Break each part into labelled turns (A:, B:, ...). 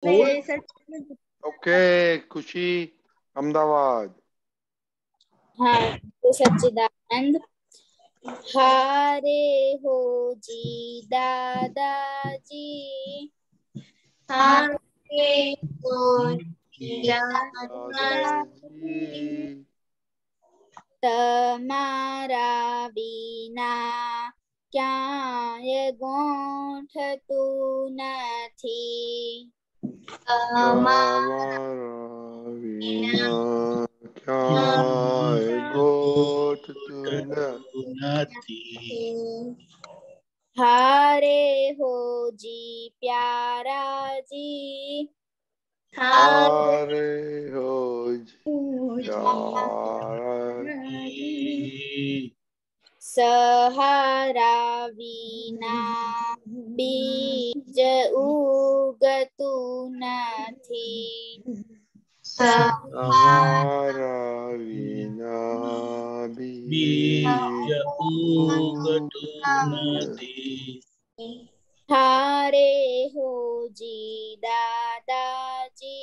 A: Okay खुशी अहमदाबाद।
B: हाँ तो सच्चिदानंद। हारे हो जी दादाजी, हारे हो जी दादाजी, તમારા વિના ક્યાંય ગોઠતું નથી,
A: તમારા વિના ક્યાંય ગોઠતું નથી।
B: हारे हो जी प्यारा जी,
A: हारे हो जी प्यारा जी,
B: सहारा विना बीज उगતું નથી,
A: सहारा विना बीज उगતું નથી।
B: हारे हो जी दादाजी,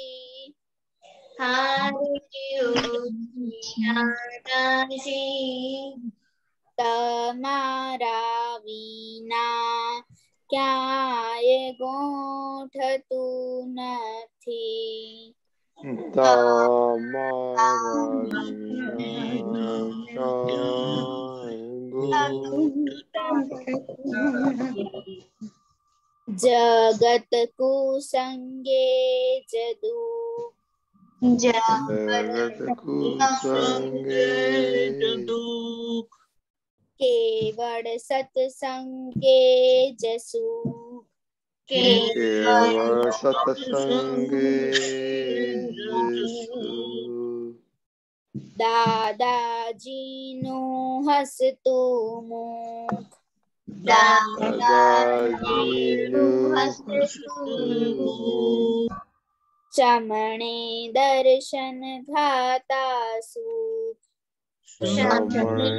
B: हारे हो जी दादाजी, તમારા વિના ક્યાંય ગોઠતું નથી,
A: તમારા વિના ક્યાંય
B: जगत कुसंगे जदू,
A: जगत कुसंगे जदू,
B: केवल सत्संगे जसु,
A: केवल सत्संगे जसु,
B: दादाजी नु हसतु मुख,
A: दादाजी नु हसतु मुख,
B: चमणे दर्शन घाता सुख,
A: चमणे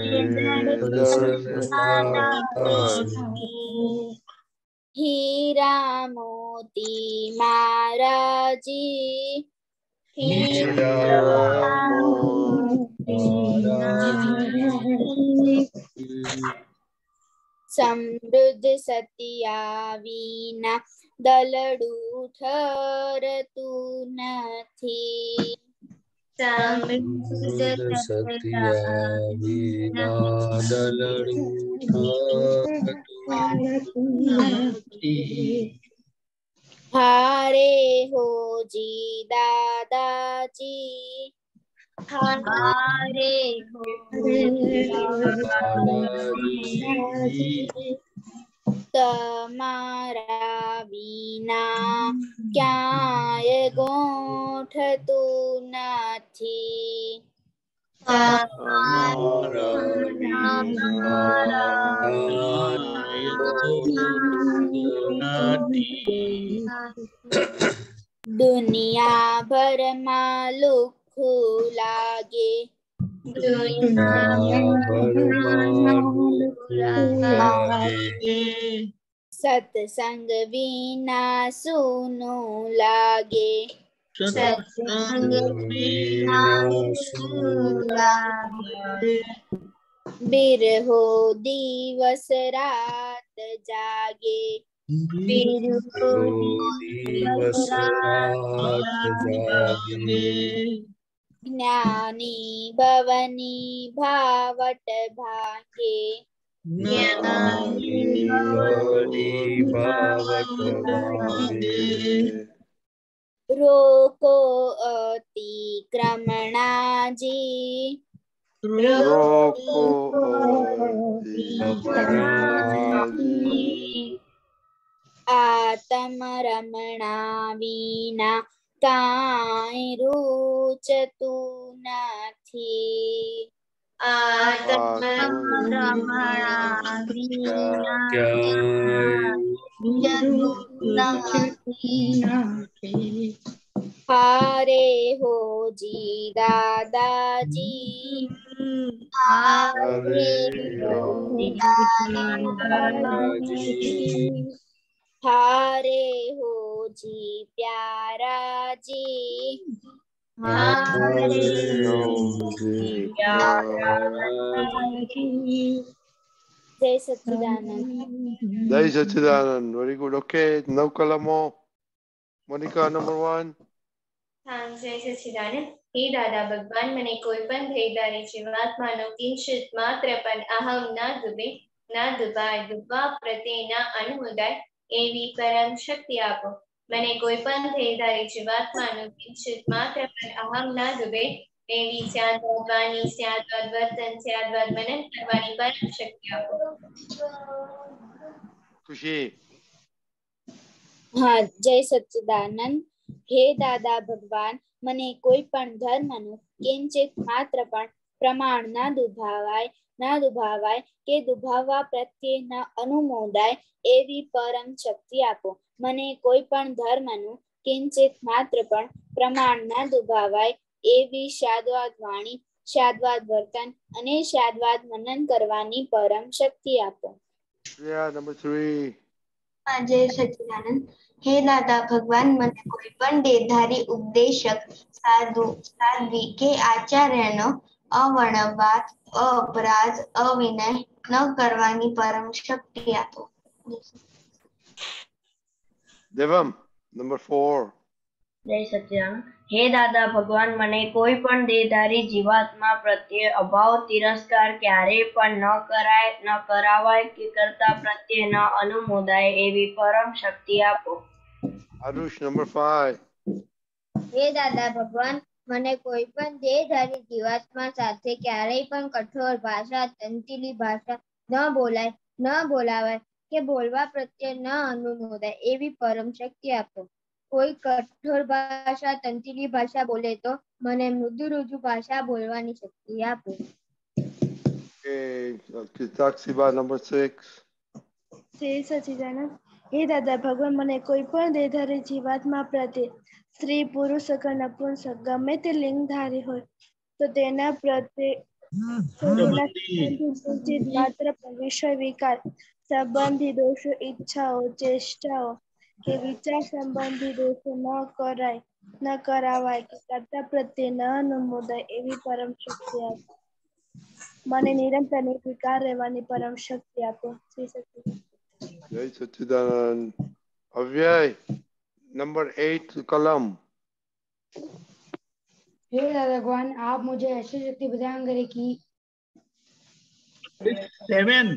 A: दर्शन घाता सुख,
B: हीरा मोती महाराजी,
A: हीरा मोती महाराजी,
B: समृद्ध सतिया विना दलडू ठरતું નથી,
A: समृद्ध सतिया विना दलडू ठरતું નથી।
B: हारे हो जी दादाजी, हारे हो
A: दादाजी,
B: તમારા વિના ક્યાંય ગોઠતું નથી,
A: તમારા વિના ક્યાંય ગોઠતું નથી।
B: दुनिया भर માં લુખ્ખું લાગે,
A: दुनिया भर में लागे,
B: सत्संग विना सूनु लागे,
A: सत्संग विना सूनु लागे,
B: बिरहो दिवस रात जागे,
A: बिरहो दिवस रात जागे,
B: ज्ञानी भवनी भावट भागे,
A: ज्ञानी भवनी भावट भागे,
B: रोको अतिक्रमणा जी,
A: रोको अतिक्रमणा जी,
B: आत्म रमणा विना काई रुचतु નથી, आत्म रमणा विना हारे हो जी दादाजी, हारे हो जी दादाजी, हारे हो जी प्यारा દાદાજી જય સચ્ચિદાનંદ.
C: જય સચ્ચિદાનંદ. Very good. ઓકે, 9 કલમો. Monica number 1.
D: हाँ जय सच्चिदानंद. हे दादा भगवान મને કોઈ પણ ભેદારી જીવાત્માનો કિંચિત માત્ર પણ અહમ ના દુબે ના દુબાય દુબા પ્રત્યેના અનુમોદાય એવી પરમ શક્તિ આપો. મને કોઈ પણ ભેદારી જીવાત્માનો કિંચિત માત્ર પણ અહમ ના દુબે એવી સ્યાદવાદ વાણી સ્યાદવાદ વર્તન સ્યાદવાદ મનન કરવાની પરમ શક્તિ આપો.
C: ખુશી.
B: હા જય સચ્ચિદાનંદ. હે દાદા ભગવાન મને કોઈ પણ ધર્મનું કિંચિત માત્ર પણ પ્રમાણ ના દુભાવાય કે દુભાવવા પ્રત્યે ન અનુમોદાય એવી પરમ શક્તિ આપો. મને કોઈ પણ ધર્મનું કિંચિત માત્ર પણ પ્રમાણ ના દુભાવાય એવી શાદવાદ વાણી શાદવાદ વર્તન અને શાદવાદ મનન કરવાની પરમ શક્તિ આપો.
C: નંબર 3.
E: જય સચ્ચિદાનંદ. હે દાદા ભગવાન મને કોઈ પણ દેહધારી ઉપદેશક સાધુ સાધ્વી કે આચાર્યનો અવર્ણવાદ અપરાધ અવિનય ન કરવાની પરમ શક્તિ આપો.
C: દેવમ નંબર 4.
F: જય સચ્ચિદાનંદ. હે દાદા ભગવાન મને કોઈ પણ દેહધારી જીવાત્મા પ્રત્યે અભાવ તિરસ્કાર ક્યારેય પણ ન કરાવાય કે કરતા પ્રત્યે ન અનુમોદાય એવી પરમ શક્તિ આપો.
C: આરુષ નંબર 5.
G: હે દાદા ભગવાન મને કોઈ પણ દેહધારી જીવાત્મા સાથે ક્યારેય પણ કઠોર ભાષા તંતીલી ભાષા ન બોલાવાય કે બોલવા પ્રત્યે ન અનુમોદાય એવી પરમ શક્તિ આપો. કોઈ કઠોર ભાષા તંતીલી ભાષા બોલે તો મને મૃદુ રુજુ ભાષા બોલવાની શક્તિ આપો.
C: સાક્ષીબા નંબર 6.
H: જય સચ્ચિદાનંદ. હે દાદા ભગવાન મને કોઈ પણ દેહધારી જીવાત્મા પ્રત્યે સ્ત્રી પુરુષ કે નપુંસક ગમે તે લિંગધારી હોય તો તેના પ્રત્યે માત્ર વિષય વિકાર સંબંધી દોષો ઈચ્છાઓ ચેષ્ટાઓ કે વિચાર સંબંધી દોષો ન કરાવાય કે કરતા પ્રત્યે ન અનુમોદાય એવી પરમ શક્તિ આપો. મને નિરંતર નિર્વિકાર રહેવાની પરમ શક્તિ આપો.
C: જય સચ્ચિદાનંદ. અવ્યય नंबर 8 कलम.
I: हे दादा भगवान आप मुझे ऐसी शक्ति प्रदान करें कि
J: 7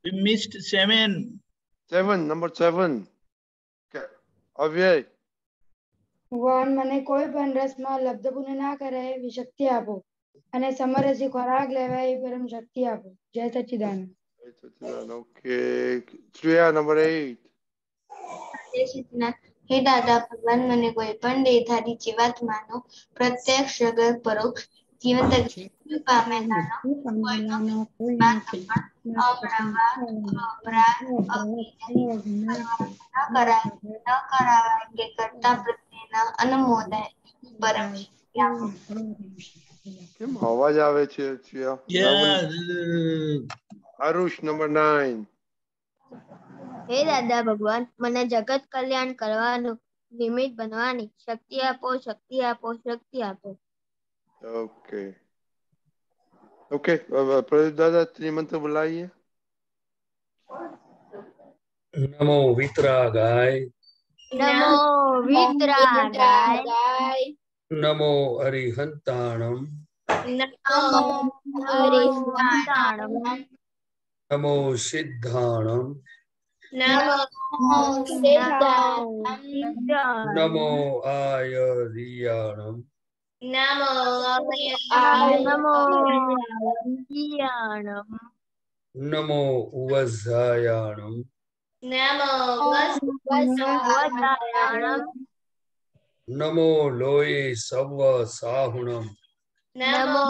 J: we missed 7
C: number 7. અવ્યય
I: ભગવાન મને કોઈ પણ રસમાં લબ્ધપૂર્ણ ના કરે એવી શક્તિ આપો અને સમરસી ખોરાક લેવા એવી પરમ શક્તિ આપો. જય સચ્ચિદાનંદ.
C: ઓકે. શ્રેયા નંબર 8.
E: જય સચ્ચિદાનંદ. હે દાદા ભગવાન મને કોઈ પણ દેહધારી જીવાત્માનો પ્રત્યક્ષ જગત પરોક્ષ જીવન પામેલાનો કે કરતા પ્રત્યેના અનુમોદાય પરમ શક્તિ આપો.
C: કેમ અવાજ આવે છે? આરુષ નંબર 9.
G: હે દાદા ભગવાન મને જગત કલ્યાણ કરવાનું નિમિત્ત બનવાની શક્તિ આપો શક્તિ આપો શક્તિ આપો.
C: ओके ओके प्रदीप दादा श्रीमंत बुलाइए.
A: नमो वितरागाय
G: नमो वितरागाय
A: नमो अरिहंताणम
G: नमो अरिहंताणम
A: नमो सिद्धाणम
B: नमो सिद्धाणम
A: नमो आयरियाणम
D: નમો
A: नमो उवज्जायाणम
D: નમો
A: नमो लोये सव साहुणम
D: નમો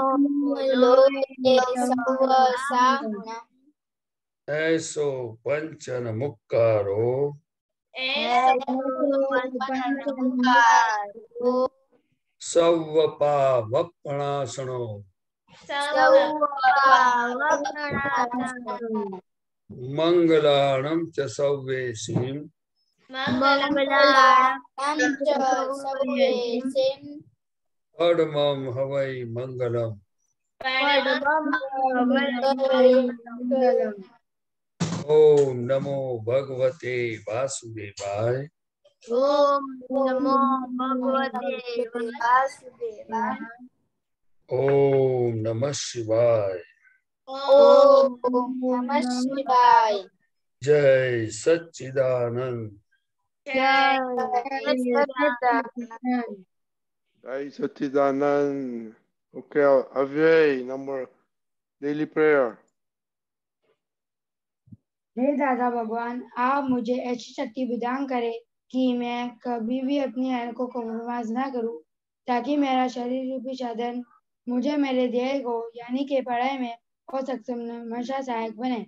B: लोये सव साहुणम
A: ऐसो पंचन मुक्कारो सव पावपणासणो मंगलाणं च सव्येशीं परमं हवै मंगलम्। ओम नमो भगवते वासुदेवाय।
G: ओम नमो भगवते वासुदेवाय।
A: ओम नमः शिवाय।
B: ओम नमः शिवाय।
A: जय सच्चिदानंद।
C: जय सच्चिदानंद। ओके, अव्यय नंबर डेली प्रेयर।
I: हे दादा भगवान, आप मुझे ऐसी शक्ति प्रदान करें कि मैं कभी भी अपनी हेल्थ को कॉम्प्रोमाइज ना करूं, ताकि मेरा शरीर रूपी साधन मुझे मेरे ध्येय को यानी कि पढ़ाई में और सक्षम हमेशा सहायक बने।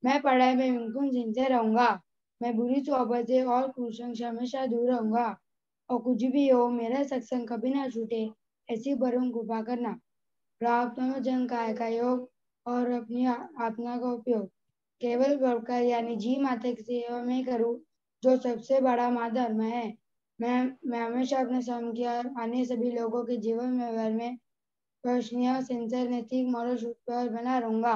I: मैं पढ़ाई में बिल्कुल सिंसियर रहूंगा। मैं बुरी सोबतें और कुसंग से हमेशा दूर रहूंगा, और कुछ भी हो मेरा सत्संग कभी ना छूटे, ऐसी परम कृपा करना। प्राप्त जन काय का योग और अपनी आत्मा का उपयोग केवल प्रभुकर यानी जी माता की सेवा में करूं, जो सबसे बड़ा महाधर्म है। मैं हमेशा अपने स्वयं के और अन्य सभी लोगों के जीवन व्यवहार में प्रश्नीय, सिंसियर, नैतिक, मॉरल शुद्ध बना रहूंगा,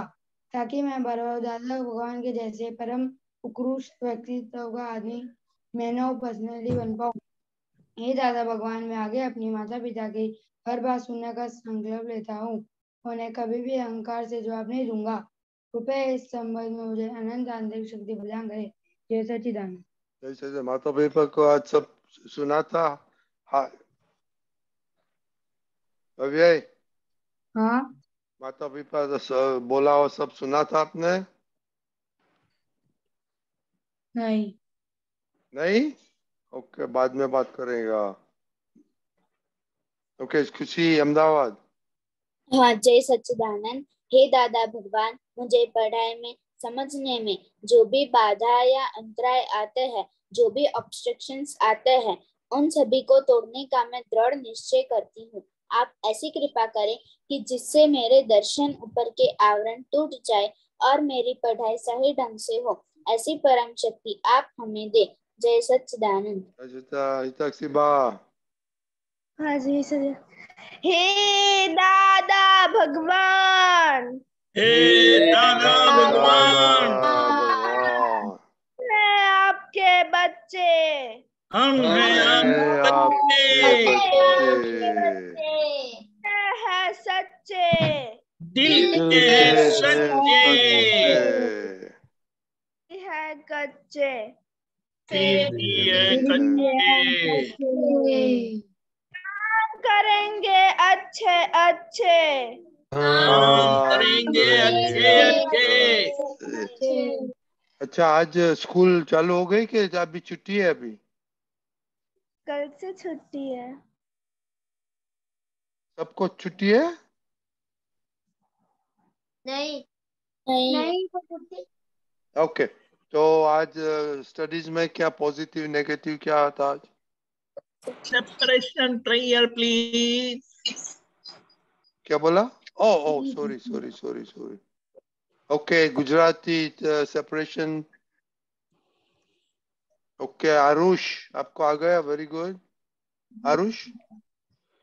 I: ताकि मैं दादा भगवान के जैसे परम उत्कृष्ट व्यक्तित्व का आदमी मैंने पर्सनली बन पाऊं। हे दादा भगवान, मैं आगे अपनी माता पिता की हर बात सुनने का संकल्प लेता हूँ। उन्हें कभी भी अहंकार से जवाब नहीं दूंगा। कृपया इस संबंध में मुझे अनंत आंतरिक शक्ति प्रदान करे। जय सच्चिदानंद।
C: जैसे माता पिता को आज सब सुना था। हाँ अव्यय।
I: हाँ,
C: माता पिता बोला और सब सुना था आपने?
I: नहीं।
C: नहीं? ओके, बाद में बात करेगा। ओके, खुशी अहमदाबाद।
B: हाँ, जय सच्चिदानंद। हे दादा भगवान, मुझे पढ़ाई में समझने में जो भी बाधा या अंतराय आते हैं, जो भी ऑब्स्ट्रक्शंस आते हैं, उन सभी को तोड़ने का मैं दृढ़ निश्चय करती हूँ। आप ऐसी कृपा करें कि जिससे मेरे दर्शन ऊपर के आवरण टूट जाए और मेरी पढ़ाई सही ढंग से हो, ऐसी परम शक्ति आप हमें दे। जय सच्चिदानंद।
H: हाँ जी सर। हे दादा भगवान,
J: हे दादा भगवान,
H: मैं आपके बच्चे,
J: हम हैं आपके बच्चे,
H: है सच्चे,
J: दिल के सच्चे,
H: है कच्चे,
J: फिर भी है कच्चे।
H: करेंगे अच्छे अच्छे,
J: काम करेंगे अच्छे अच्छे।
C: अच्छा, आज स्कूल चालू हो गई कि अभी छुट्टी है? अभी
H: कल से छुट्टी है।
C: सबको छुट्टी है?
G: नहीं
B: नहीं।
C: ओके, तो आज स्टडीज में क्या पॉजिटिव नेगेटिव क्या था आज?
J: Separation prayer please.
C: क्या बोला? Oh sorry. Okay, Gujarati separation. Okay, Aarush आपको आ गया? Very good Aarush.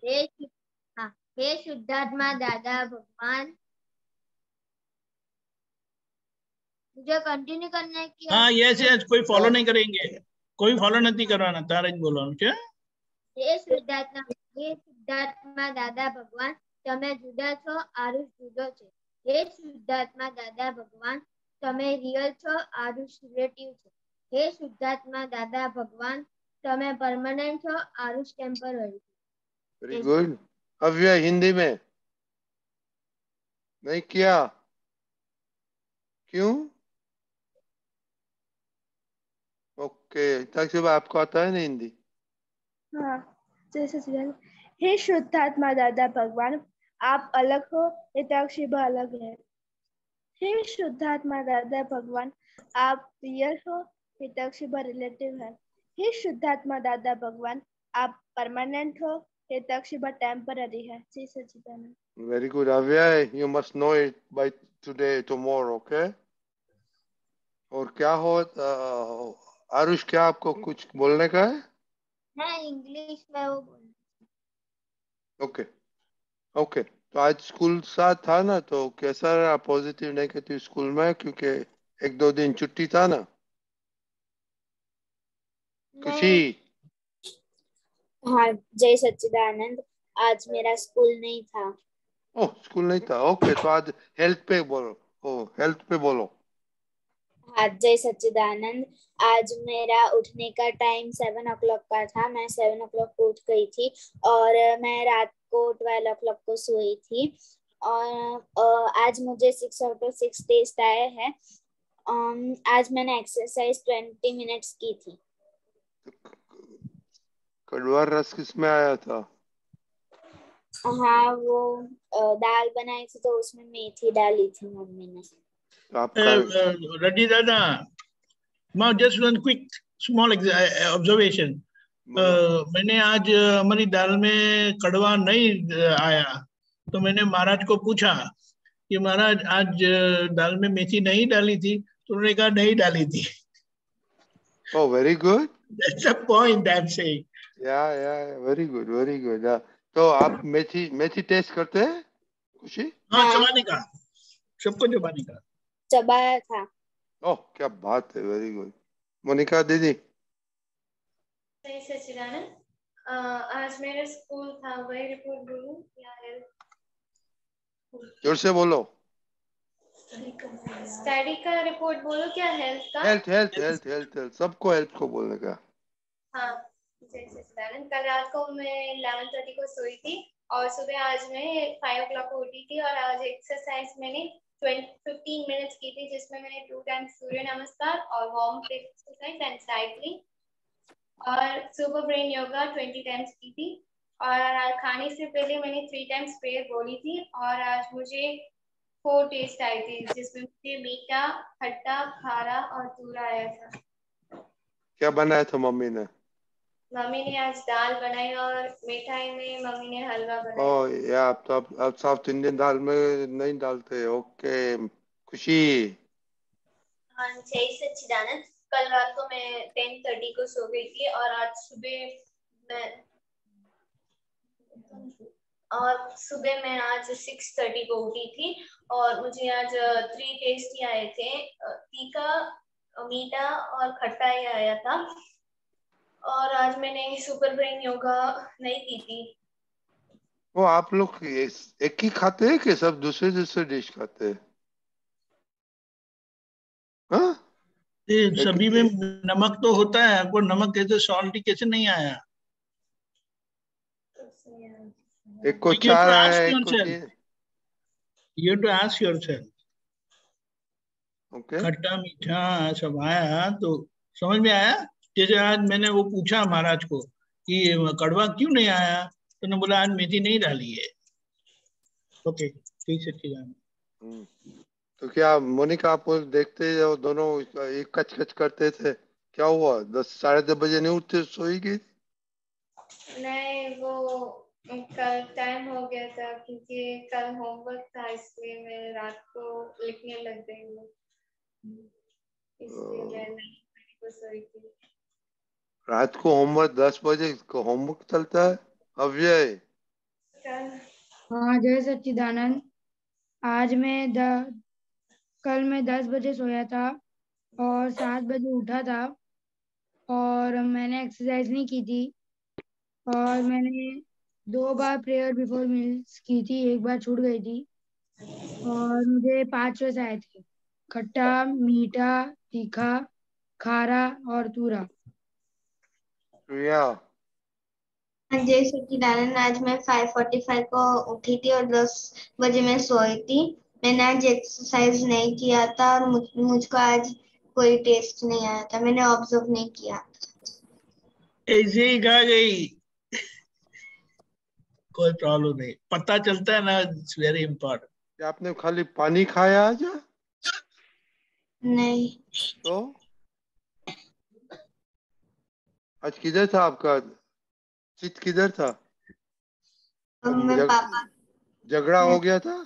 G: हे शुद्धात्मा दादा भगवान, मुझे कंटिन्यू करना है कि
J: हाँ यस कोई फॉलो नहीं करेंगे, कोई फॉलो नहीं करवाना। तारे જ બોલવાનું છે।
G: हे शुद्धात्मा दादा भगवान, તમે જુદા છો, આરુષ જુદો છે। हे શુદ્ધાત્મા દાદા ભગવાન, તમે રિયલ છો, આરુષ રિલેટિવ છે। हे शुद्धात्मा दादा भगवान, તમે પરમનન્ટ છો, આરુષ ટેમ્પરરી।
C: Very good. अव्यय हिंदी में नहीं किया क्यों? ओके, तक आपको आता है ना हिंदी?
H: हाँ, जय सच्चिदानंद। हे शुद्धात्मा दादा भगवान, आप अलग हो, हिताक्षी अलग है। हे शुद्धात्मा दादा भगवान, आप रियल हो, हिताक्षी रिलेटिव है। हे शुद्धात्मा दादा भगवान, आप परमानेंट हो, ये तकशीबा टेम्पररी है। श्री सच्चिदानंद।
C: Very good, Avyay. You must know it by today, tomorrow, okay? और क्या हो आरुष, क्या आपको कुछ बोलने का है?
G: मैं इंग्लिश में वो बोल
C: ओके ओके। तो आज स्कूल साथ था ना, तो कैसा रहा पॉजिटिव नेगेटिव स्कूल में? क्योंकि एक दो दिन छुट्टी था ना। खुशी,
B: हाँ, जय सच्चिदानंद। आज मेरा स्कूल नहीं था।
C: ओह स्कूल नहीं था, ओके। तो आज हेल्थ पे बोलो। हेल्थ पे बोलो।
B: हाँ, जय सच्चिदानंद। आज मेरा उठने का टाइम 7 o'clock का था। मैं 7 o'clock को उठ गई थी और मैं रात को 12 o'clock को सोई थी। और आज मुझे 6 out of 6 टेस्ट आए हैं। आज मैंने एक्सरसाइज 20 minutes की थी।
C: कड़वा रस किसमें आया था?
B: हाँ, वो दाल बनाई थी तो उसमें मेथी डाली थी मम्मी ने।
C: तो आपका
J: Reddy Dada, now just one quick small observation. मैंने आज हमारी दाल में कड़वा नहीं आया, तो मैंने महाराज को पूछा कि महाराज आज दाल में मेथी नहीं डाली थी, तो उन्होंने कहा नहीं डाली थी।
C: Oh, very good.
J: That's the point I'm saying.
C: Yeah, very good, very good. तो आप मेथी टेस्ट करते हैं खुशी?
J: हाँ, चबाने का, सबको चबाने का।
B: चबाया था।
C: ओह क्या बात है, वेरी गुड। मोनिका दीदी।
D: जय सच्चिदानंद। आज मेरा स्कूल था, वही रिपोर्ट बोलूं या हेल्थ?
C: जोर से बोलो।
D: स्टडी का रिपोर्ट बोलो क्या हेल्थ का?
C: हेल्थ सबको हेल्थ को बोलने का।
D: हाँ, जय सच्चिदानंद। कल रात को मैं 11:30 को सोई थी और सुबह आज मैं 5 o'clock को उठी थी और आज एक्सरसाइज मैंने 15 minutes की थी, जिसमें मैंने 2 times सूर्य नमस्कार और warm up exercise and cycling और सुपर ब्रेन योगा 20 times की थी। और खाने से पहले मैंने 3 times प्रेयर बोली थी। और आज मुझे 4 टेस्ट आए थे, जिसमें मुझे मीठा, खट्टा, खारा और तूरा आया था।
C: क्या बनाया था मम्मी ने?
D: मम्मी ने आज दाल बनाई और मिठाई में मम्मी ने हलवा बनाया।
C: ओह या आप साउथ इंडियन दाल में नहीं डालते, ओके। खुशी।
K: हाँ, जय सच्चिदानंद। कल रात को मैं 10:30 को सो गई थी और आज सुबह मैं आज 6:30 को उठी थी और मुझे आज 3 टेस्ट ही आए थे, तीखा, मीठा और खट्टा ही आया था। और आज मैंने सुपर ब्रेन योगा नहीं की थी।
C: वो आप लोग एक ही खाते हैं कि सब दूसरे दूसरे डिश खाते हैं? हाँ?
J: सभी में नमक तो होता है, आपको नमक कैसे सॉल्टी कैसे नहीं आया?
C: एक को 4 आया, एक को 3।
J: You have to ask yourself.
C: Okay.
J: खट्टा मीठा सब आया तो समझ में आया। जैसे आज मैंने वो पूछा महाराज को कि कड़वा क्यों नहीं आया, तो उन्होंने बोला आज मेथी नहीं डाली है। ओके, ठीक से ठीक है।
C: तो क्या मोनिका, आप देखते हो दोनों एक कच करते थे, क्या हुआ? 10-10:30 बजे नहीं उठते, सोई गई?
D: नहीं, वो कल टाइम हो गया था क्योंकि कल होमवर्क था, इसलिए मैं रात को लिखने लग गई हूँ, इसलिए मैं नहीं को सोई थी।
C: रात को होमवर्क 10 बजे को होमवर्क चलता है? अव्यय।
I: हाँ, जय सच्चिदानंद। आज कल मैं 10 बजे सोया था और 7 बजे उठा था और मैंने एक्सरसाइज नहीं की थी और मैंने 2 बार प्रेयर बिफोर मील्स की थी, एक बार छूट गई थी और मुझे 5 रस आए थे, खट्टा, मीठा, तीखा, खारा और तूरा।
E: जय सच्चिदानंद। आज मैं 5:45 को उठी थी और 10 बजे मैं सोई थी। मैंने आज एक्सरसाइज नहीं किया था और मुझको आज कोई टेस्ट नहीं आया था, मैंने ऑब्जर्व नहीं किया।
J: ऐसे ही खा गई, कोई प्रॉब्लम नहीं, पता चलता है ना, इट्स वेरी इम्पोर्टेंट।
C: आपने खाली पानी खाया आज?
E: नहीं।
C: तो आज किधर था आपका चित, किधर था?
E: मैं पापा
C: झगड़ा हो गया था?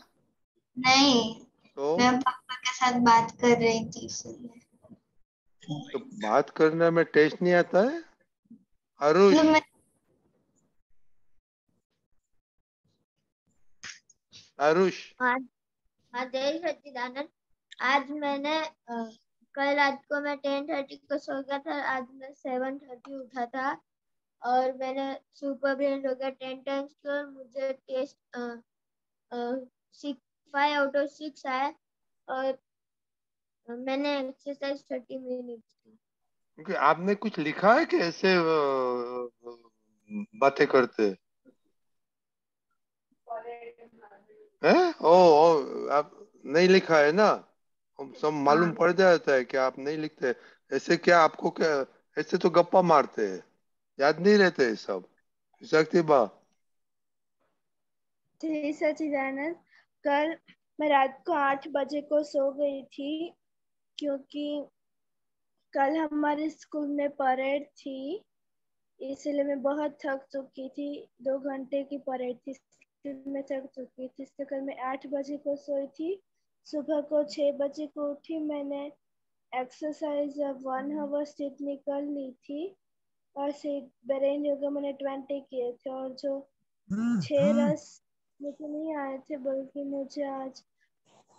E: नहीं,
C: तो
E: मैं पापा के साथ बात कर रही थी इसलिए।
C: तो बात करने में टेस्ट नहीं आता है आरुष?
E: मतलब मैं
C: आरुष
G: हाँ जय सच्चिदानंद। आज मैंने कल रात को मैं 10:30 को सो गया था। आज मैं 7:30 उठा था और मैंने सुपर ब्रेन योगा 10 टाइम्स किया और मुझे टेस्ट 5 आउट ऑफ 6 आया और मैंने एक्सरसाइज 30 मिनट की।
C: क्योंकि आपने कुछ लिखा है कि ऐसे बातें करते हैं? ओ, आप नहीं लिखा है ना? हम सब मालूम पड़ जाता है कि आप नहीं लिखते। ऐसे क्या आपको क्या, ऐसे तो गप्पा मारते हैं, याद नहीं रहते सब। शक्ति बा
H: जय सच्चिदानंद। कल मैं रात को 8 बजे को सो गई थी क्योंकि कल हमारे स्कूल में परेड थी, इसलिए मैं बहुत थक चुकी थी। 2 घंटे की परेड थी, इसलिए मैं थक चुकी थी। इसलिए कल मैं 8 बजे को सोई थी। सुबह को 6 बजे को उठी। मैंने एक्सरसाइज 1 आवर जितनी कर ली थी और सिर्फ ब्रेन योगा मैंने 20 किए थे और जो 6 रस मुझे नहीं आए थे बल्कि मुझे आज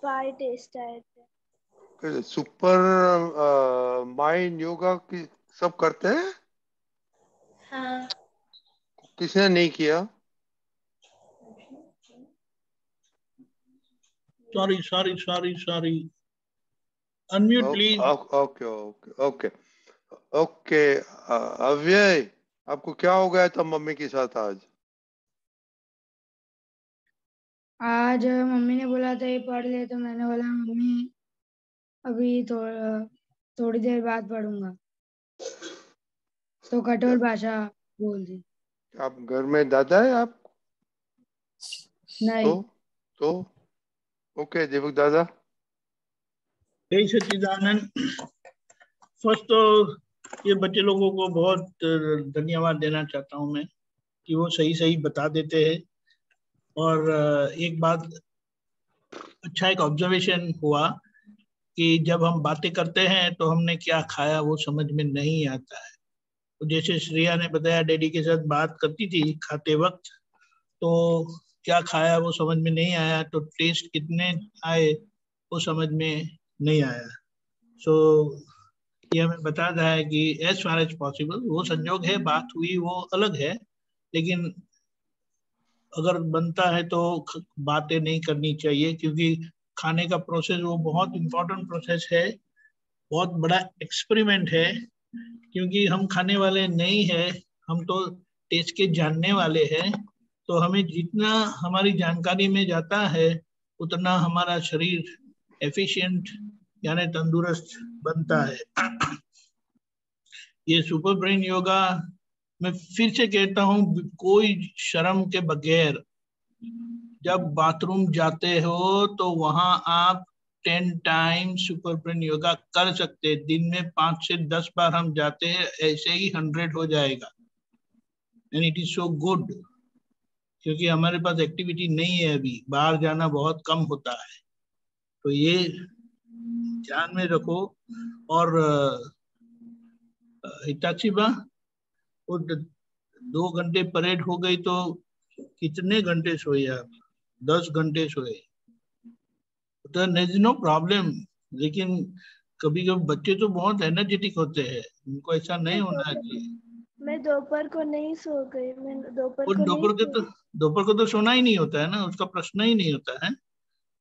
H: 5 टेस्ट आए थे।
C: सुपर माइंड योगा की सब करते हैं?
K: हाँ।
C: किसने नहीं किया?
J: Sorry unmute please.
C: Okay okay okay okay. अव्यय, आपको क्या हो गया था मम्मी के साथ आज?
I: आज मम्मी ने बोला था ये पढ़ ले, तो मैंने बोला मम्मी अभी थोड़ी देर बाद पढ़ूंगा, तो कठोर भाषा बोल दी।
C: आप घर में दादा है आप?
I: नहीं।
C: तो ओके दीपक दादा।
J: जय सच्चिदानंद। फर्स्ट तो ये बच्चे लोगों को बहुत धन्यवाद देना चाहता हूँ मैं कि वो सही सही बता देते हैं। और एक बात अच्छा एक ऑब्जर्वेशन हुआ कि जब हम बातें करते हैं तो हमने क्या खाया वो समझ में नहीं आता है। तो जैसे श्रेया ने बताया डैडी के साथ बात करती थी खाते वक्त, तो क्या खाया वो समझ में नहीं आया, तो टेस्ट कितने आए वो समझ में नहीं आया। सो ये हमें बताता है कि एज फार एज पॉसिबल वो संजोग है, बात हुई वो अलग है, लेकिन अगर बनता है तो बातें नहीं करनी चाहिए, क्योंकि खाने का प्रोसेस वो बहुत इंपॉर्टेंट प्रोसेस है, बहुत बड़ा एक्सपेरिमेंट है। क्योंकि हम खाने वाले नहीं है, हम तो टेस्ट के जानने वाले हैं। तो हमें जितना हमारी जानकारी में जाता है उतना हमारा शरीर एफिशिएंट यानी तंदुरुस्त बनता है। ये सुपर ब्रेन योगा मैं फिर से कहता हूँ, कोई शर्म के बगैर जब बाथरूम जाते हो तो वहां आप 10 टाइम सुपर ब्रेन योगा कर सकते हैं। दिन में 5 से 10 बार हम जाते हैं, ऐसे ही 100 हो जाएगा। And it is so good, क्योंकि हमारे पास एक्टिविटी नहीं है, अभी बाहर जाना बहुत कम होता है। तो ये ध्यान में रखो। और हिताची बा वो 2 घंटे परेड हो गई तो कितने घंटे सोए आप? 10 घंटे सोए तो देयर इज नो प्रॉब्लम। लेकिन कभी कभी बच्चे तो बहुत एनर्जेटिक होते हैं, उनको ऐसा नहीं होना चाहिए।
H: मैं दोपहर को नहीं सो गई। मैं दोपहर को नहीं
J: दोपहर को तो सोना ही नहीं होता है ना, उसका प्रश्न ही नहीं होता है।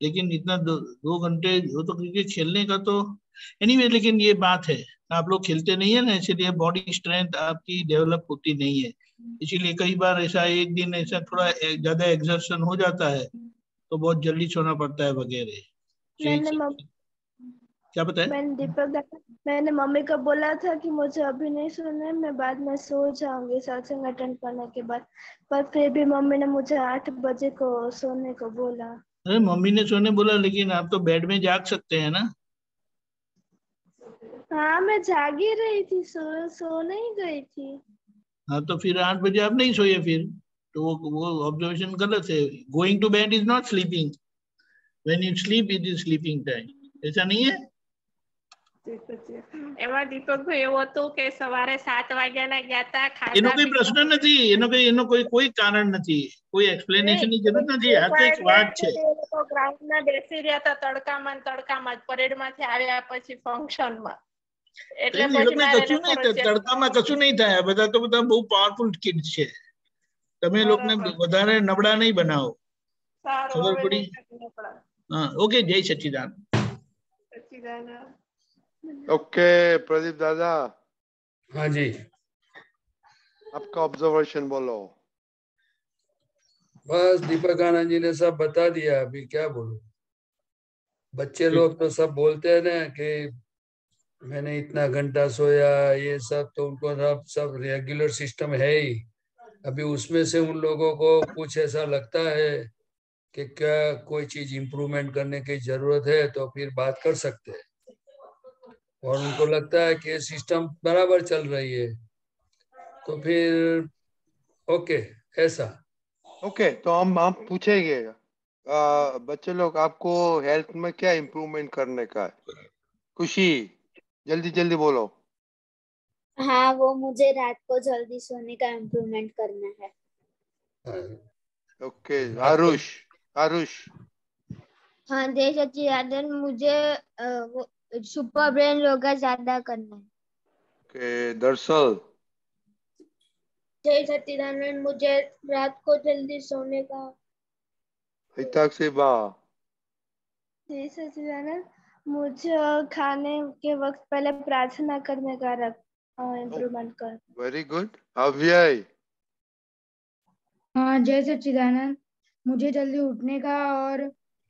J: लेकिन इतना 2 घंटे वो तो क्रिकेट खेलने का तो एनीवे। लेकिन ये बात है, आप लोग खेलते नहीं है ना, इसीलिए बॉडी स्ट्रेंथ आपकी डेवलप होती नहीं है। इसीलिए कई बार ऐसा एक दिन ऐसा थोड़ा ज्यादा एक्सर्शन हो जाता है तो बहुत जल्दी सोना पड़ता है वगैरह। क्या बताया?
H: मैंने मम्मी को बोला था कि मुझे अभी नहीं सोना है, मैं बाद में सो जाऊंगी सत्संग अटेंड करने के बाद, पर फिर भी मम्मी ने मुझे 8 बजे को सोने को बोला।
J: अरे मम्मी ने सोने बोला, लेकिन आप तो बेड में जाग सकते हैं ना।
H: हाँ मैं जागी रही थी, सो नहीं गई थी।
J: हाँ तो फिर 8 बजे आप नहीं सोए फिर, तो वो ऑब्जर्वेशन गलत है। Going to bed is not sleeping, when you sleep it is sleeping time, ऐसा नहीं है।
L: એમાં દીપકભાઈ એવું હતું કે સવારે 7 વાગ્યાના ગયા હતા,
J: એનો
L: ખાધા
J: કોઈ પ્રશ્ન નથી, એનો કોઈ કારણ નથી, કોઈ એક્સપ્લેનેશન ની જરૂર નથી, આ તો એક વાત છે।
L: ગ્રાઉન્ડમાં બેસી રહ્યા હતા તડકામાં ને તડકામાં જ, પરેડમાંથી આવ્યા પછી ફંક્શનમાં, એટલે
J: એ
L: પછી
J: લોકોને
L: મારે
J: કશું નહીં, તડકામાં કશું નહીં થાય, બધા તો બધા બહુ પાવરફુલ કિડ્સ છે, તમે લોકોને વધારે નબળા નહીં બનાવો, ખબર પડી? હા, ઓકે, જય સચ્ચિદાનંદ।
C: ओके प्रदीप दादा।
A: हाँ जी,
C: आपका ऑब्जर्वेशन बोलो।
A: बस दीपक आनंद जी ने सब बता दिया, अभी क्या बोलूं। बच्चे लोग तो सब बोलते हैं ना कि मैंने इतना घंटा सोया, ये सब तो उनको सब रेगुलर सिस्टम है ही। अभी उसमें से उन लोगों को कुछ ऐसा लगता है कि क्या कोई चीज इम्प्रूवमेंट करने की जरूरत है, तो फिर बात कर सकते हैं, और उनको लगता है कि सिस्टम बराबर चल रही है, तो फिर ओके ऐसा।
C: ओके, तो हम पूछेंगे बच्चे लोग, आपको हेल्थ में क्या इम्प्रूवमेंट करने का है? खुशी, जल्दी जल्दी बोलो।
B: हाँ, वो मुझे रात को जल्दी सोने का इम्प्रूवमेंट करना है।
C: ओके, आरुष। आरुष।
G: हाँ जय सच्चिदानंद, मुझे सुपर ब्रेन योगा ज्यादा करना है।
C: ओके, दरअसल।
H: जय सच्चिदानंद, मुझे रात को जल्दी सोने का।
C: हिताक्षी बा।
H: जय सच्चिदानंद, मुझे खाने के वक्त पहले प्रार्थना करने का इम्प्रूवमेंट कर।
C: Very good. अव्यय।
I: हाँ जय सच्चिदानंद, मुझे जल्दी उठने का और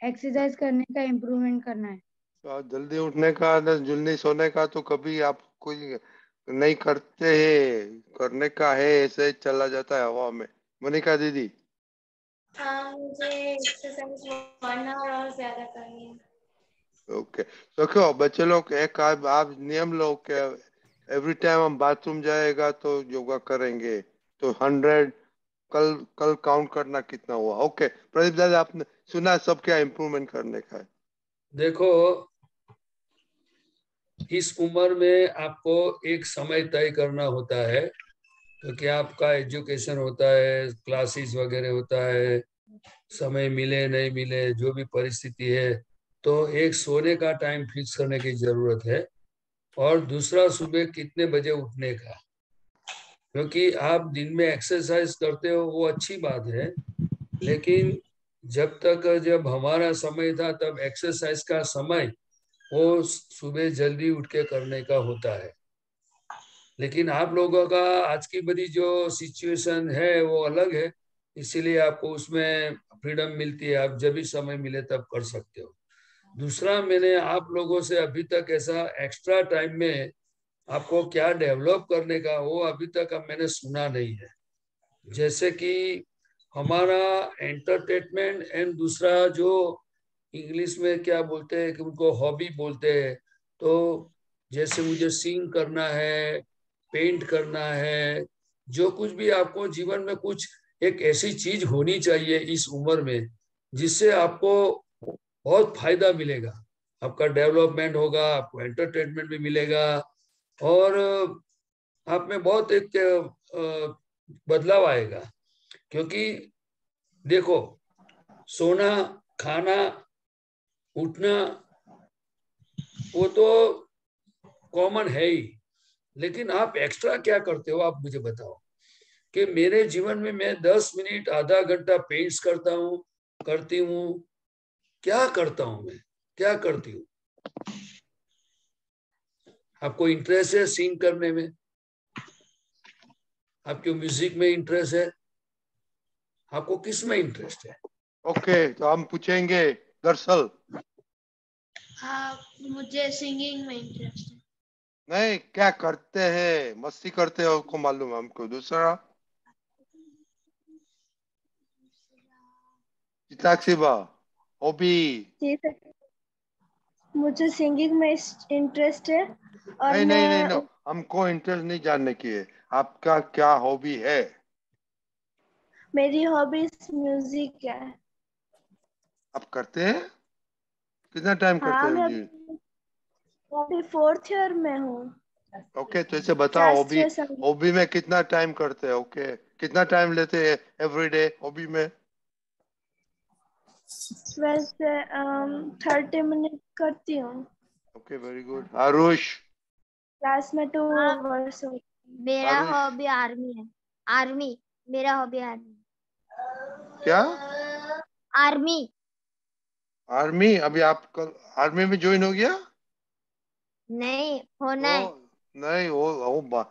I: एक्सरसाइज करने का इम्प्रूवमेंट करना है।
C: तो जल्दी उठने का, जल्दी सोने का तो कभी आप कोई नहीं करते हैं, करने का है, ऐसे चला जाता है हवा में। मोनिका दीदी।
K: हाँ, मुझे एक्सरसाइज 1 आवर और ज्यादा करनी है।
C: ओके, तो क्यों बच्चे लोग एक आप नियम लो कि एवरी टाइम हम बाथरूम जाएगा तो योगा करेंगे, तो 100 कल काउंट करना कितना हुआ। ओके प्रदीप दादा, आपने सुना सब क्या इम्प्रूवमेंट करने का है?
A: देखो, इस उम्र में आपको एक समय तय करना होता है, क्योंकि आपका एजुकेशन होता है, क्लासेस वगैरह होता है, समय मिले नहीं मिले जो भी परिस्थिति है, तो एक सोने का टाइम फिक्स करने की जरूरत है, और दूसरा सुबह कितने बजे उठने का। क्योंकि आप दिन में एक्सरसाइज करते हो वो अच्छी बात है, लेकिन जब हमारा समय था तब एक्सरसाइज का समय वो सुबह जल्दी उठ के करने का होता है, लेकिन आप लोगों का आज की बड़ी जो सिचुएशन है वो अलग है, इसीलिए आपको उसमें फ्रीडम मिलती है, आप जब भी समय मिले तब कर सकते हो। दूसरा, मैंने आप लोगों से अभी तक ऐसा एक्स्ट्रा टाइम में आपको क्या डेवलप करने का वो अभी तक मैंने सुना नहीं है। जैसे कि हमारा एंटरटेनमेंट एंड दूसरा जो इंग्लिश में क्या बोलते हैं कि उनको हॉबी बोलते हैं, तो जैसे मुझे सिंग करना है, पेंट करना है, जो कुछ भी आपको जीवन में कुछ एक ऐसी चीज होनी चाहिए इस उम्र में जिससे आपको बहुत फायदा मिलेगा, आपका डेवलपमेंट होगा, आपको एंटरटेनमेंट भी मिलेगा, और आप में बहुत एक बदलाव आएगा। क्योंकि देखो, सोना, खाना, उठना वो तो कॉमन है ही, लेकिन आप एक्स्ट्रा क्या करते हो आप मुझे बताओ। कि मेरे जीवन में मैं 10 मिनट आधा घंटा पेंट्स करता हूँ, करती हूँ, क्या करता हूँ मैं, क्या करती हूँ। आपको इंटरेस्ट है सिंग करने में, आपको म्यूजिक में इंटरेस्ट है, आपको किस में इंटरेस्ट है?
C: ओके, तो हम पूछेंगे दरअसल।
H: हाँ, मुझे सिंगिंग में इंटरेस्ट है।
C: नहीं, क्या करते हैं, मस्ती करते हो को मालूम है हमको। दूसरा चिताक्षीबा, हॉबी।
H: मुझे सिंगिंग में इंटरेस्ट है, और
C: नहीं
H: मैं
C: नहीं नहीं, हमको इंटरेस्ट नहीं जानने की है, आपका क्या हॉबी है।
H: मेरी हॉबीज म्यूजिक है।
C: आप करते हैं? कितना टाइम करते
H: हाँ,
C: हैं
H: मैं
C: जी?
H: अभी 4th ईयर में हूँ।
C: ओके, तो ऐसे बताओ, हॉबी
H: शास्त्रीय संगीत।
C: हॉबी में कितना टाइम करते हैं? ओके, कितना टाइम लेते हैं एवरीडे हॉबी में?
H: वैसे 30 मिनट करती हूँ।
C: Okay, very good. Aarush?
H: Class में 2
G: हाँ,
H: आवर्स।
G: मेरा
C: आरुष
G: हॉबी आर्मी है। आर्मी, मेरा हॉबी आर्मी।
C: क्या?
G: आर्मी।
C: आर्मी? अभी आप कल आर्मी में ज्वाइन हो गया?
G: नहीं, होना
C: तो
G: है।
C: नहीं,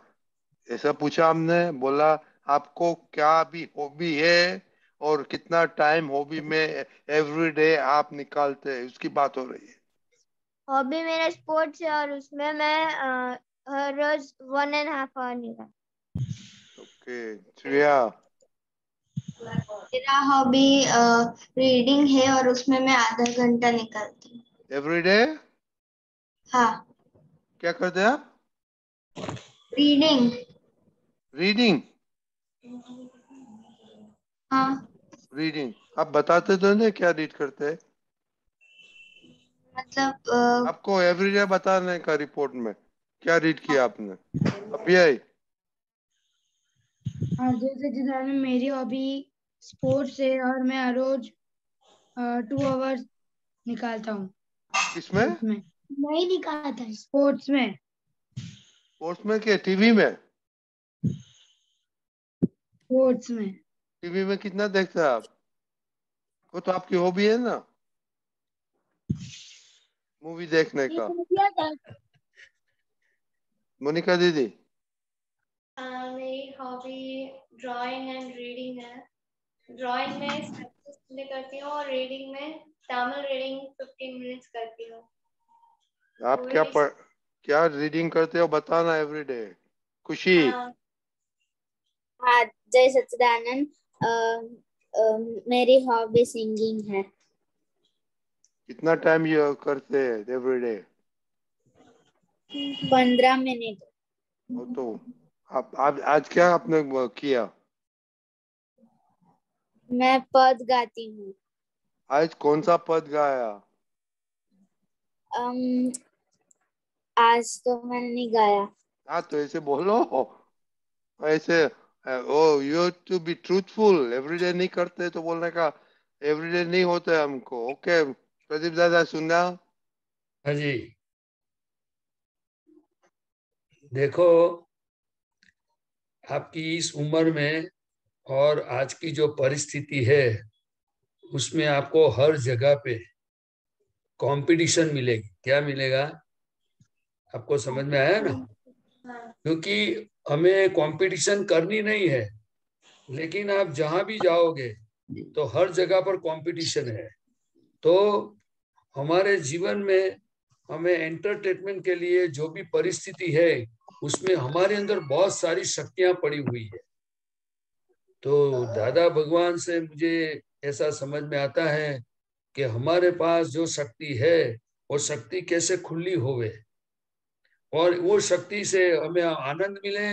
C: ऐसा पूछा हमने, बोला आपको क्या भी हॉबी है और कितना टाइम हॉबी में एवरीडे आप निकालते हैं, उसकी बात हो रही है।
G: हॉबी मेरा स्पोर्ट्स है और उसमें मैं हर रोज 1.5 आवर निकाल।
C: ओके, श्रेया?
E: मेरा हॉबी रीडिंग है और उसमें मैं आधा घंटा निकालती हूँ।
C: एवरीडे?
E: हाँ,
C: क्या करते हैं आप?
E: रीडिंग।
C: रीडिंग?
E: हाँ,
C: रीडिंग आप बताते तो नहीं क्या रीड करते हैं?
E: मतलब
C: आपको एवरीडे बताने का रिपोर्ट में क्या रीड किया आपने अभी आई?
I: हाँ, जैसे कि मेरी हॉबी स्पोर्ट्स है और मैं हर रोज 2 आवर्स निकालता हूँ
C: किसमें?
I: उसमें। नहीं निकालता है स्पोर्ट्स में।
C: स्पोर्ट्स में? क्या टीवी में?
I: स्पोर्ट्स में।
C: टीवी में कितना देखते हैं आप? वो तो आपकी हॉबी है ना, मूवी देखने का। मोनिका दीदी?
K: मेरी हॉबी ड्राइंग एंड रीडिंग है। ड्राइंग में स्केचेस करती हूँ और रीडिंग में तमिल रीडिंग 15 मिनट्स करती हूँ।
C: आप क्या रीडिंग करते हो बताना एवरीडे। खुशी?
B: हाँ, जय सच्चिदानंद। मेरी हॉबी सिंगिंग है।
C: कितना टाइम ये करते हैं एवरीडे?
B: 15 मिनट।
C: वो तो आप आज क्या आपने किया?
B: मैं पद गाती हूँ।
C: आज कौन सा पद गाया?
B: अम, आज तो मैंने नहीं गाया।
C: हाँ, तो ऐसे बोलो, ऐसे oh you to be truthful. Everyday नहीं करते तो बोलने का एवरीडे नहीं होते हमको। ओके, प्रदीप दादा सुनना।
A: हाँ जी, देखो आपकी इस उम्र में और आज की जो परिस्थिति है उसमें आपको हर जगह पे कंपटीशन मिलेगी। क्या मिलेगा? आपको समझ में आया ना? क्योंकि हमें कंपटीशन करनी नहीं है, लेकिन आप जहां भी जाओगे तो हर जगह पर कंपटीशन है। तो हमारे जीवन में हमें एंटरटेनमेंट के लिए जो भी परिस्थिति है उसमें हमारे अंदर बहुत सारी शक्तियां पड़ी हुई है। तो दादा भगवान से मुझे ऐसा समझ में आता है कि हमारे पास जो शक्ति है वो शक्ति कैसे खुली होवे और वो शक्ति से हमें आनंद मिले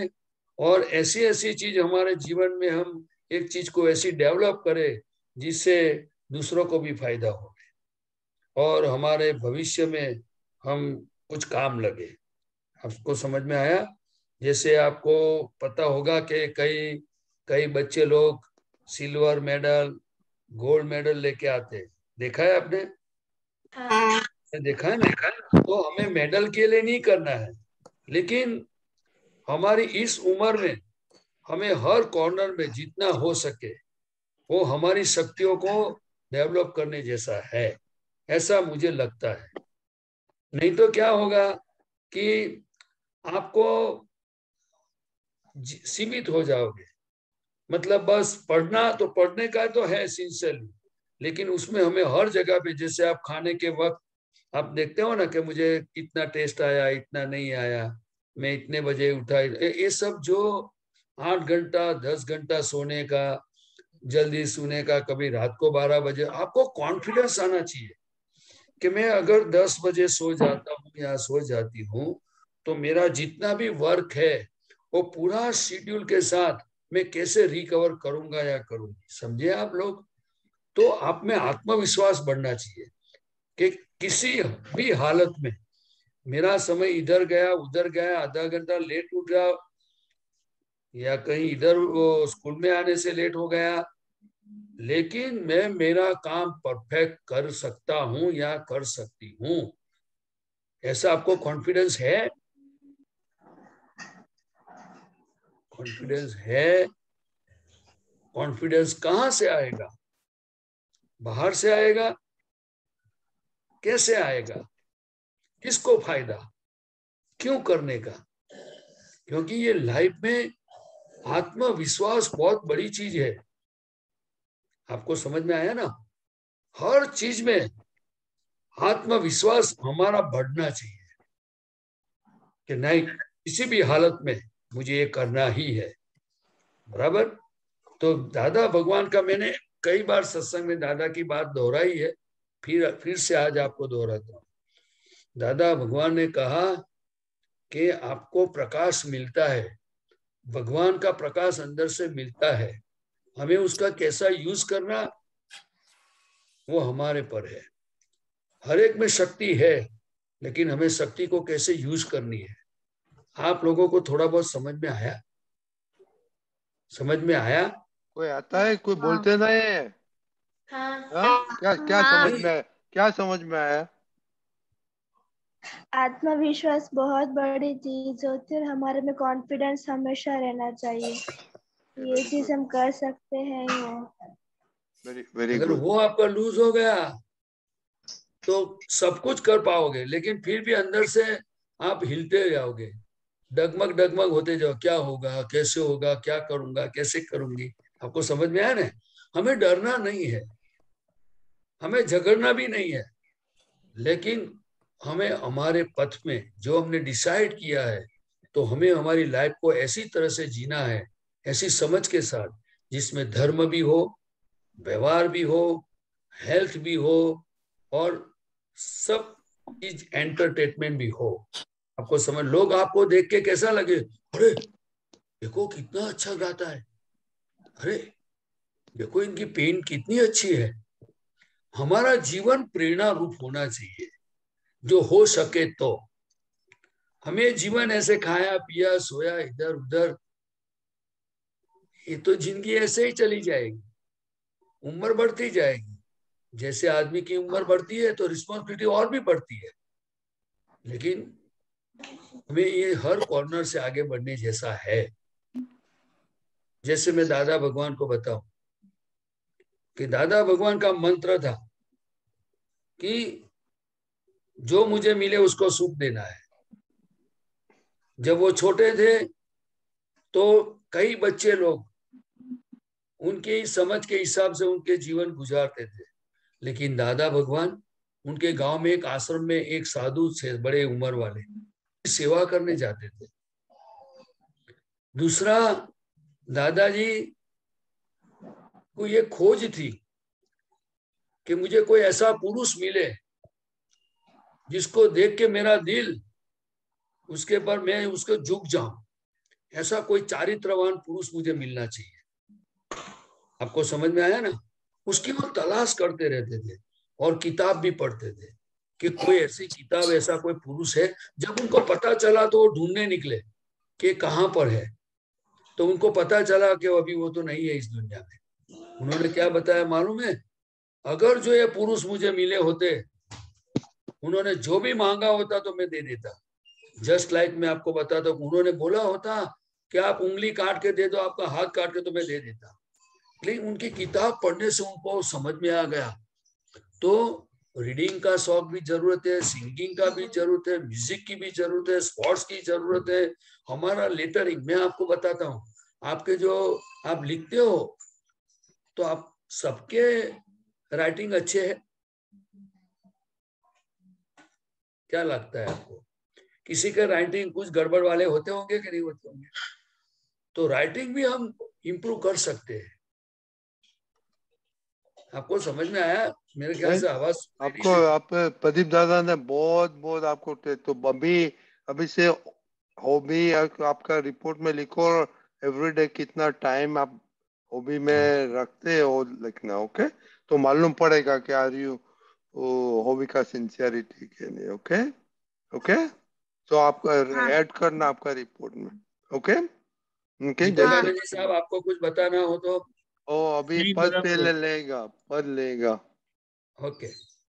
A: और ऐसी ऐसी चीज हमारे जीवन में हम एक चीज को ऐसी डेवलप करें जिससे दूसरों को भी फायदा हो और हमारे भविष्य में हम कुछ काम लगे। आपको समझ में आया? जैसे आपको पता होगा कि कई कई बच्चे लोग सिल्वर मेडल गोल्ड मेडल लेके आते हैं। देखा है आपने?
B: हाँ,
A: देखा है ना? तो हमें मेडल के लिए नहीं करना है, लेकिन हमारी इस उम्र में हमें हर कॉर्नर में जितना हो सके वो हमारी शक्तियों को डेवलप करने जैसा है, ऐसा मुझे लगता है। नहीं तो क्या होगा कि आपको सीमित हो जाओगे। मतलब बस पढ़ना तो पढ़ने का तो है सिंसियरली, लेकिन उसमें हमें हर जगह पे, जैसे आप खाने के वक्त आप देखते हो ना कि मुझे इतना टेस्ट आया, इतना नहीं आया, मैं इतने बजे उठा, ये सब जो 8 घंटा 10 घंटा सोने का, जल्दी सोने का, कभी रात को 12 बजे, आपको कॉन्फिडेंस आना चाहिए कि मैं अगर 10 बजे सो जाता हूँ या सो जाती हूँ तो मेरा जितना भी वर्क है वो पूरा शेड्यूल के साथ मैं कैसे रिकवर करूंगा या करूंगी। समझे आप लोग? तो आप में आत्मविश्वास बढ़ना चाहिए कि किसी भी हालत में मेरा समय इधर गया उधर गया, आधा घंटा लेट उठ गया या कहीं इधर स्कूल में आने से लेट हो गया, लेकिन मैं मेरा काम परफेक्ट कर सकता हूं या कर सकती हूं। ऐसा आपको कॉन्फिडेंस है? कॉन्फिडेंस है? कॉन्फिडेंस कहां से आएगा? बाहर से आएगा? कैसे आएगा? किसको फायदा? क्यों करने का? क्योंकि ये लाइफ में आत्मविश्वास बहुत बड़ी चीज है। आपको समझ में आया ना? हर चीज में आत्मविश्वास हमारा बढ़ना चाहिए कि नहीं, किसी भी हालत में मुझे ये करना ही है। बराबर? तो दादा भगवान का मैंने कई बार सत्संग में दादा की बात दोहराई है, फिर से आज आपको दोहराता हूं। दादा भगवान ने कहा कि आपको प्रकाश मिलता है, भगवान का प्रकाश अंदर से मिलता है, हमें उसका कैसा यूज करना वो हमारे पर है। हर एक में शक्ति है, लेकिन हमें शक्ति को कैसे यूज करनी है। आप लोगों को थोड़ा बहुत समझ में आया? समझ में आया?
C: कोई आता है, कोई बोलते नहीं है। क्या क्या समझ में आया? क्या समझ में आया?
H: आत्मविश्वास बहुत बड़ी चीज होती है, हमारे में कॉन्फिडेंस हमेशा रहना चाहिए, ये चीज हम कर सकते हैं।
C: वेरी
A: अगर
C: गुड।
A: वो आपका लूज हो गया तो सब कुछ कर पाओगे, लेकिन फिर भी अंदर से आप हिलते जाओगे, डगमग डगमग होते जाओ, क्या होगा, कैसे होगा, क्या करूंगा, कैसे करूंगी। आपको समझ में आया ना? हमें डरना नहीं है, हमें झगड़ना भी नहीं है, लेकिन हमें हमारे पथ में जो हमने डिसाइड किया है, तो हमें हमारी लाइफ को ऐसी तरह से जीना है, ऐसी समझ के साथ, जिसमें धर्म भी हो, व्यवहार भी हो, हेल्थ भी हो, और सब चीज एंटरटेनमेंट भी हो। आपको समझ, लोग आपको देख के कैसा लगे, अरे देखो कितना अच्छा गाता है, अरे देखो इनकी पेन कितनी अच्छी है। हमारा जीवन प्रेरणा रूप होना चाहिए, जो हो सके तो। हमें जीवन ऐसे खाया पिया सोया इधर उधर, ये तो जिंदगी ऐसे ही चली जाएगी, उम्र बढ़ती जाएगी। जैसे आदमी की उम्र बढ़ती है तो रिस्पॉन्सिबिलिटी और भी बढ़ती है, लेकिन हमें ये हर कॉर्नर से आगे बढ़ने जैसा है। जैसे मैं दादा भगवान को बताऊं कि दादा भगवान का मंत्र था कि जो मुझे मिले उसको सुख देना है। जब वो छोटे थे तो कई बच्चे लोग उनके समझ के हिसाब से उनके जीवन गुजारते थे, लेकिन दादा भगवान उनके गांव में एक आश्रम में एक साधु से बड़े उम्र वाले सेवा करने जाते थे। दूसरा, दादाजी को ये खोज थी कि मुझे कोई ऐसा पुरुष मिले जिसको देख के मेरा दिल उसके पर मैं उसको झुक जाऊं, ऐसा कोई चारित्रवान पुरुष मुझे मिलना चाहिए। आपको समझ में आया ना? उसकी वो तलाश करते रहते थे और किताब भी पढ़ते थे कि कोई ऐसी किताब, ऐसा कोई पुरुष है। जब उनको पता चला तो वो ढूंढने निकले कि कहाँ पर है, तो उनको पता चला कि अभी वो तो नहीं है इस दुनिया में। उन्होंने क्या बताया मालूम है? अगर जो ये पुरुष मुझे मिले होते, उन्होंने जो भी मांगा होता तो मैं दे देता। जस्ट लाइक मैं आपको बताता हूँ, उन्होंने बोला होता कि आप उंगली काट के दे दो, आपका हाथ काट के, तो मैं दे देता। लेकिन उनकी किताब पढ़ने से उनको समझ में आ गया। तो रीडिंग का शौक भी जरूरत है, सिंगिंग का भी जरूरत है, म्यूजिक की भी जरूरत है, स्पोर्ट्स की जरूरत है। हमारा लेटरिंग, मैं आपको बताता हूँ, आपके जो आप लिखते हो तो आप सबके राइटिंग अच्छे है, क्या लगता है आपको? किसी के राइटिंग कुछ गड़बड़ वाले होते होंगे कि नहीं होते होंगे? तो राइटिंग भी हम इम्प्रूव कर सकते हैं। आपको समझ में आया? मेरे ख्याल से आवाज
C: आपको, आप प्रदीप दादा ने बहुत बहुत आपको तो अभी से हॉबी आपका रिपोर्ट में लिखो, एवरीडे कितना टाइम आप हॉबी में रखते हो लिखना। ओके, तो मालूम पड़ेगा कि आर यू हॉबी का सिंसियरिटी के नहीं। ओके ओके, तो आपका ऐड करना आपका रिपोर्ट में। ओके ओके,
A: नित्यानंद जी साहब आपको कुछ बताना हो तो।
C: ओ अभी पद पहले लेगा, पद लेगा।
A: ओके।